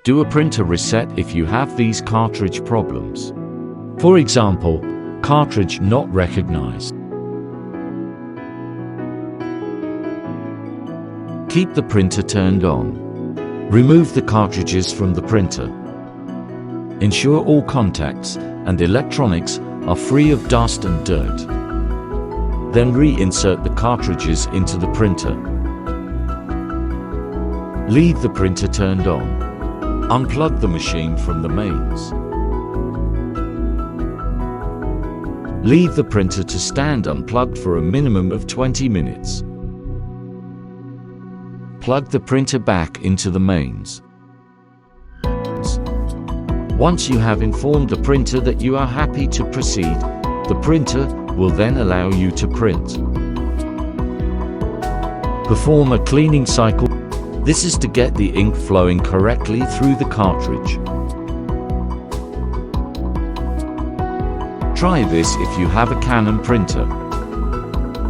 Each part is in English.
Do a printer reset if you have these cartridge problems. For example, cartridge not recognized. Keep the printer turned on. Remove the cartridges from the printer. Ensure all contacts and electronics are free of dust and dirt. Then reinsert the cartridges into the printer. Leave the printer turned on. Unplug the machine from the mains. Leave the printer to stand unplugged for a minimum of 20 minutes. Plug the printer back into the mains. Once you have informed the printer that you are happy to proceed, the printer will then allow you to print. Perform a cleaning cycle. This is to get the ink flowing correctly through the cartridge. Try this if you have a Canon printer.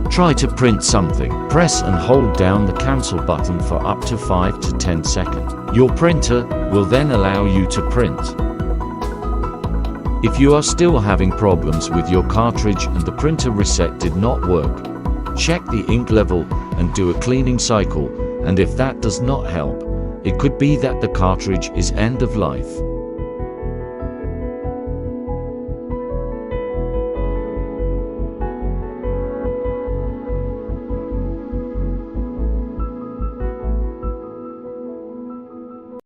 Try to print something. Press and hold down the cancel button for up to 5 to 10 seconds. Your printer will then allow you to print. If you are still having problems with your cartridge and the printer reset did not work, check the ink level and do a cleaning cycle, and if that does not help, it could be that the cartridge is end of life.